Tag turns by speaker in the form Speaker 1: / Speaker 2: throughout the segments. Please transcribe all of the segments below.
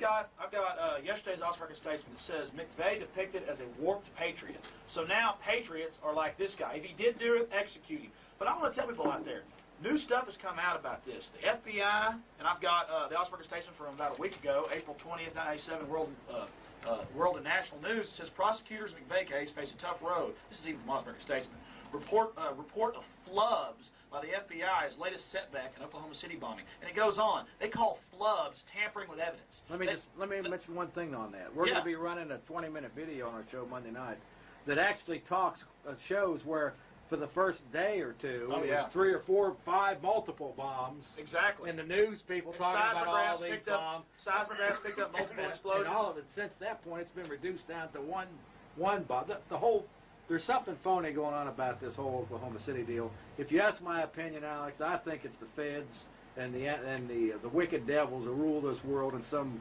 Speaker 1: I've got yesterday's All-American Statesman that says McVeigh depicted as a warped patriot. So now patriots are like this guy. If he did do it, execute him. But I want to tell people out there, new stuff has come out about this. The FBI, and I've got the All-American Statesman from about a week ago, April 20th, 1987, World and National News. It says prosecutors in McVeigh case face a tough road. This is even from All-American Statesman. Report of flubs by the FBI's latest setback in Oklahoma City bombing. And it goes on. They call flubs tampering with evidence.
Speaker 2: Let me mention one thing on that. We're going to be running a 20-minute video on our show Monday night that actually shows where for the first day or two, it was 3 or 4 or 5 multiple bombs.
Speaker 1: Exactly.
Speaker 2: And the news people talking about all these bombs.
Speaker 1: Seismographs picked up multiple explosions.
Speaker 2: And all of it, since that point, it's been reduced down to one bomb. There's something phony going on about this whole Oklahoma City deal. If you ask my opinion, Alex, I think it's the feds and the wicked devils who rule this world and some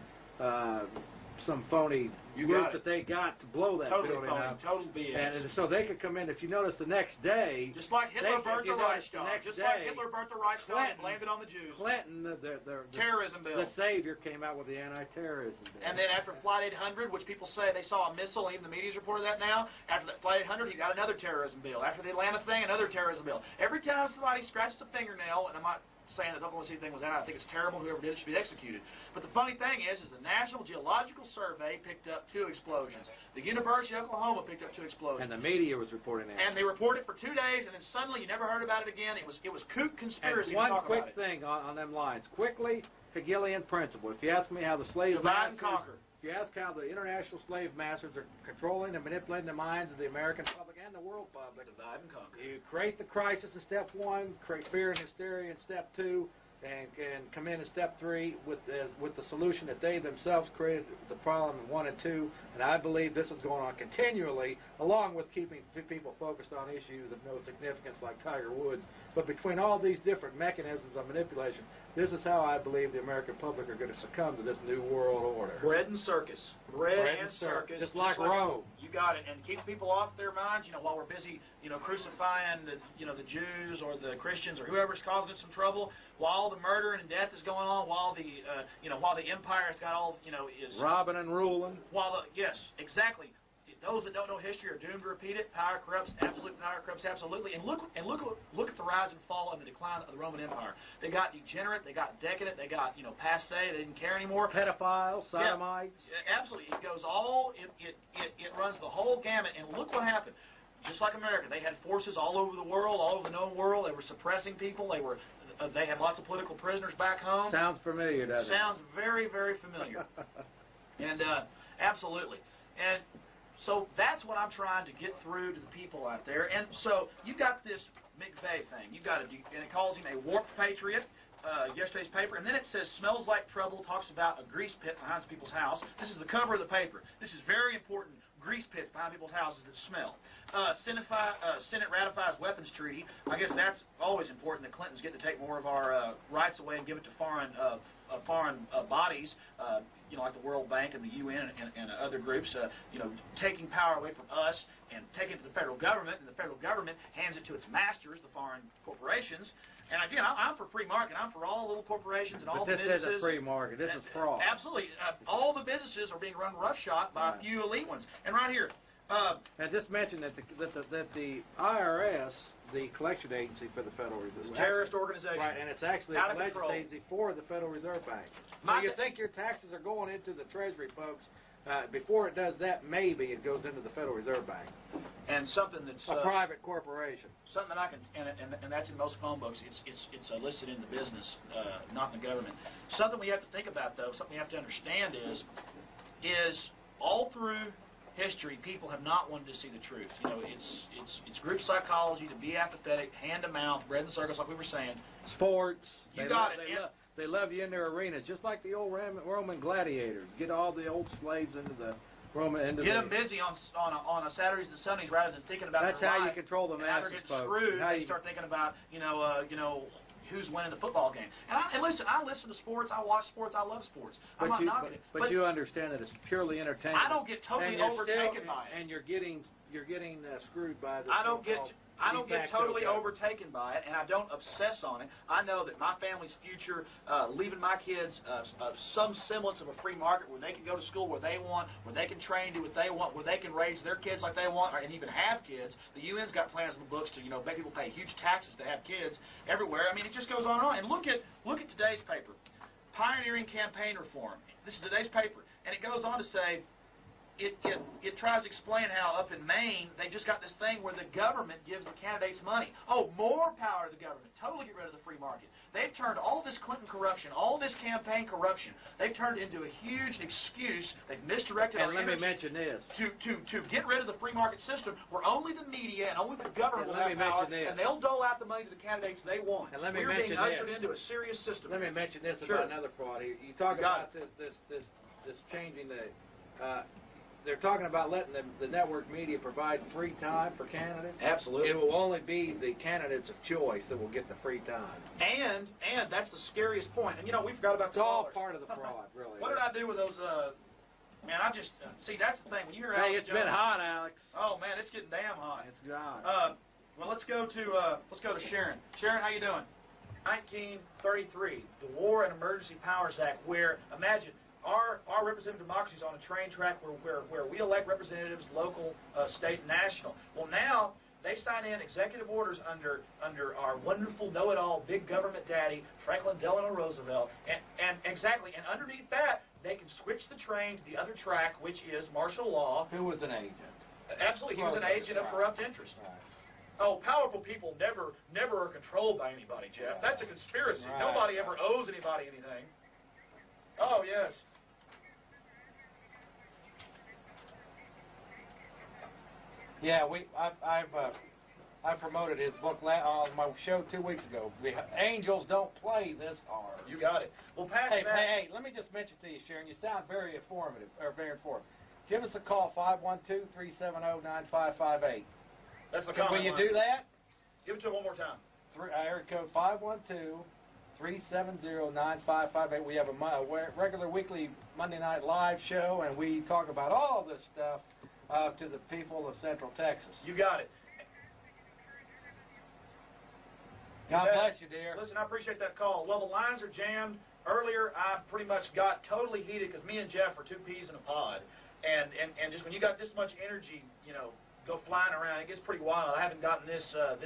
Speaker 2: phony group that they got to blow that building up.
Speaker 1: Total BS.
Speaker 2: And so they could come in. If you notice the next day,
Speaker 1: just like Hitler burnt the Reichstag. Like Hitler burnt the Reichstag and blamed it on the Jews.
Speaker 2: Clinton, the
Speaker 1: terrorism bill.
Speaker 2: The savior, came out with the anti-terrorism bill.
Speaker 1: And then after Flight 800, which people say they saw a missile, even the media's reported that now. After that Flight 800, he got another terrorism bill. After the Atlanta thing, another terrorism bill. Every time somebody scratches a fingernail, and I'm not saying that the Oklahoma City thing was that, I think it's terrible. Whoever did it should be executed. But the funny thing is the National Geological Survey picked up 2 explosions. The University of Oklahoma picked up 2 explosions.
Speaker 2: And the media was reporting that.
Speaker 1: And they reported it for 2 days, and then suddenly you never heard about it again. It was kook conspiracy.
Speaker 2: And one quick thing on them lines. Quickly, Hegelian principle. If you ask me how the slave
Speaker 1: divide and conquer.
Speaker 2: If you ask how the international slave masters are controlling and manipulating the minds of the American public and the world public,
Speaker 1: divide and conquer.
Speaker 2: You create the crisis in step 1, create fear and hysteria in step 2, and come in step 3 with the solution that they themselves created the problem in 1 and 2. And I believe this is going on continually, along with keeping people focused on issues of no significance like Tiger Woods. But between all these different mechanisms of manipulation, this is how I believe the American public are going to succumb to this new world order.
Speaker 1: Bread and circus. Bread and circus.
Speaker 2: Just like Rome.
Speaker 1: You got it. And keep people off their minds, while we're busy, crucifying the Jews or the Christians or whoever's causing us some trouble, while the murder and death is going on, while the empire's got all, is
Speaker 2: robbing and ruling.
Speaker 1: Yes, exactly. Those that don't know history are doomed to repeat it. Power corrupts. Absolute power corrupts absolutely. And look at the rise and fall and the decline of the Roman Empire. They got degenerate. They got decadent. They got passe. They didn't care anymore.
Speaker 2: Pedophiles, sodomites.
Speaker 1: Yeah, absolutely. It goes all. It runs the whole gamut. And look what happened. Just like America, they had forces all over the world, all over the known world. They were suppressing people. They had lots of political prisoners back home.
Speaker 2: Sounds familiar, doesn't it?
Speaker 1: Sounds very, very familiar. And absolutely. And so that's what I'm trying to get through to the people out there. And so you got this McVeigh thing. And it calls him a warped patriot. Yesterday's paper, and then it says smells like trouble, talks about a grease pit behind people's house. This is the cover of the paper. This is very important. Grease pits behind people's houses that smell. Senate ratifies weapons treaty. I guess that's always important that Clinton's getting to take more of our rights away and give it to foreign bodies, like the World Bank and the UN and other groups, taking power away from us and taking it to the federal government, and the federal government hands it to its masters, the foreign corporations. And again, I'm for free market. I'm for all little corporations and all the businesses.
Speaker 2: This isn't free market. This is fraud.
Speaker 1: Absolutely. All the businesses are being run roughshod by a few elite ones. And right here.
Speaker 2: And just mention that the IRS, the collection agency for the Federal Reserve,
Speaker 1: terrorist organization,
Speaker 2: right? And it's actually a collection agency for the Federal Reserve Bank. So you think your taxes are going into the Treasury, folks? Before it does that, maybe it goes into the Federal Reserve Bank.
Speaker 1: And something that's
Speaker 2: a private corporation.
Speaker 1: Something that I can, and that's in most phone books. It's listed in the business, not in the government. Something we have to think about, though. Something we have to understand is all through history, people have not wanted to see the truth. It's group psychology to be apathetic, hand to mouth, bread and circus, like we were saying.
Speaker 2: Sports.
Speaker 1: They
Speaker 2: love you in their arenas, just like the old Roman gladiators. Get all the old slaves into the Roman.
Speaker 1: Get them busy on a Saturdays and Sundays rather than thinking about.
Speaker 2: That's how you control the masses,
Speaker 1: folks. After they get screwed, they start thinking about who's winning the football game. And listen, I listen to sports, I watch sports, I love sports. I'm not knocking it.
Speaker 2: But you understand that it's purely entertainment.
Speaker 1: I don't get totally overtaken by it.
Speaker 2: And you're getting screwed by this.
Speaker 1: I don't get totally overtaken by it, and I don't obsess on it. I know that my family's future, leaving my kids some semblance of a free market where they can go to school where they want, where they can train, do what they want, where they can raise their kids like they want, and even have kids. The UN's got plans in the books to, make people pay huge taxes to have kids everywhere. I mean, it just goes on and on. And look at today's paper, Pioneering Campaign Reform. This is today's paper, and it goes on to say. It tries to explain how up in Maine they just got this thing where the government gives the candidates money. Oh, more power to the government. Totally get rid of the free market. They've turned all this Clinton corruption, all this campaign corruption, they've turned it into a huge excuse. They've misdirected our
Speaker 2: energy. And let me mention this.
Speaker 1: To get rid of the free market system where only the media and only the government will have power, and they'll dole out the money to the candidates they want.
Speaker 2: And let me
Speaker 1: We're
Speaker 2: mention
Speaker 1: being ushered into a serious system.
Speaker 2: Let me mention this about another fraud. You talk about this changing the... they're talking about letting the network media provide free time for candidates.
Speaker 1: Absolutely.
Speaker 2: It will only be the candidates of choice that will get the free time.
Speaker 1: And that's the scariest point. And we forgot about the
Speaker 2: all part of the fraud, really.
Speaker 1: What did I do with those? Man, I just see that's the thing. When you hear Alex
Speaker 2: it's been hot, Alex.
Speaker 1: Oh man, it's getting damn hot.
Speaker 2: It's gone.
Speaker 1: Well, let's go to Sharon. Sharon, how you doing? 1933, the War and Emergency Powers Act, where imagine. Our representative democracy is on a train track where we elect representatives, local, state, and national. Well, now they sign in executive orders under our wonderful know-it-all big government daddy, Franklin Delano Roosevelt, and underneath that they can switch the train to the other track, which is martial law.
Speaker 2: Who was an agent?
Speaker 1: Absolutely, he was an agent of corrupt interest.
Speaker 2: Right.
Speaker 1: Oh, powerful people never are controlled by anybody, Jeff.
Speaker 2: Right.
Speaker 1: That's a conspiracy.
Speaker 2: Right.
Speaker 1: Nobody ever owes anybody anything. Oh yes.
Speaker 2: Yeah, I promoted his book on my show 2 weeks ago. Angels don't play this hard.
Speaker 1: You got it. Well,
Speaker 2: hey, let me just mention to you, Sharon. You sound very informative. Give us a call 512-370-9558.
Speaker 1: That's the comment.
Speaker 2: Will you do that?
Speaker 1: Give it to him one more time.
Speaker 2: Area code 512-370-9558. We have a regular weekly Monday night live show, and we talk about all this stuff to the people of Central Texas.
Speaker 1: You got it.
Speaker 2: God bless you, dear.
Speaker 1: Listen, I appreciate that call. Well, the lines are jammed. Earlier, I pretty much got totally heated because me and Jeff are two peas in a pod. And just when you got this much energy, go flying around, it gets pretty wild. I haven't gotten this. I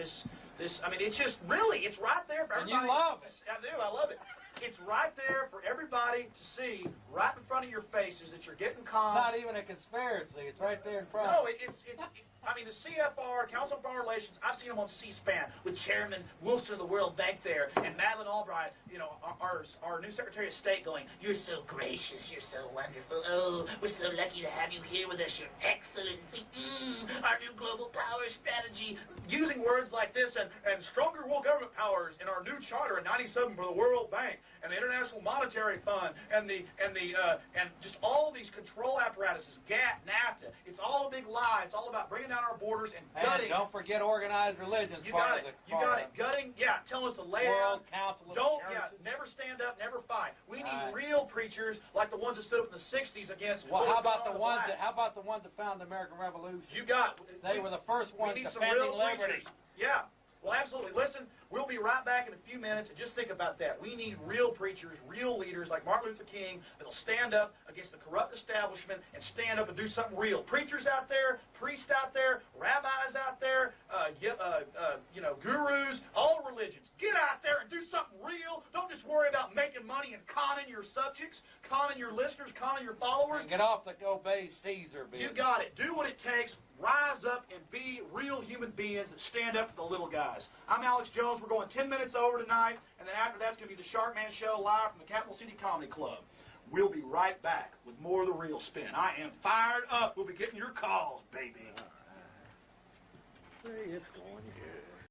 Speaker 1: mean, it's just really, it's right there for everybody.
Speaker 2: And you love it.
Speaker 1: I do. I love it. It's right there for everybody to see, right in front of your faces, that you're getting calm.
Speaker 2: It's not even a conspiracy. It's right there in front.
Speaker 1: No, I mean, the CFR, Council on Foreign Relations, I've seen them on C-SPAN with Chairman Wilson of the World Bank there, and Madeleine Albright, our new Secretary of State going, "You're so gracious, you're so wonderful. Oh, we're so lucky to have you here with us, Your Excellency. Our new global power strategy," using words like this, and stronger world government powers in our new charter in '97 for the World Bank and the International Monetary Fund and just all these control apparatuses, GATT, NAFTA. It's all a big lie. It's all about bringing down our borders and gutting.
Speaker 2: And don't forget organized religion.
Speaker 1: You got it. Gutting. Yeah. Tell us to lay
Speaker 2: World
Speaker 1: out.
Speaker 2: Council of
Speaker 1: Don't.
Speaker 2: Churches.
Speaker 1: Yeah. Never stand up. Never fight. We need real preachers like the ones that stood up in the '60s against.
Speaker 2: Well, how about the ones that found the American Revolution?
Speaker 1: You got.
Speaker 2: They were the first ones
Speaker 1: defending
Speaker 2: some real
Speaker 1: liberty. Yeah. Well, absolutely. Listen, we'll be right back in a few minutes, and just think about that. We need real preachers, real leaders like Martin Luther King that'll stand up against the corrupt establishment and stand up and do something real. Preachers out there, priests out there, rabbis out there, gurus, all religions. Get out there and do something real. Don't just worry about making money and conning your subjects, conning your listeners, conning your followers.
Speaker 2: And get off the obey Caesar business.
Speaker 1: You got it. Do what it takes. Rise up and be real human beings that stand up to the little guys. I'm Alex Jones. We're going 10 minutes over tonight, and then after that's going to be the Shark Man Show live from the Capital City Comedy Club. We'll be right back with more of the real spin. I am fired up. We'll be getting your calls, baby.
Speaker 2: All right. It's going good.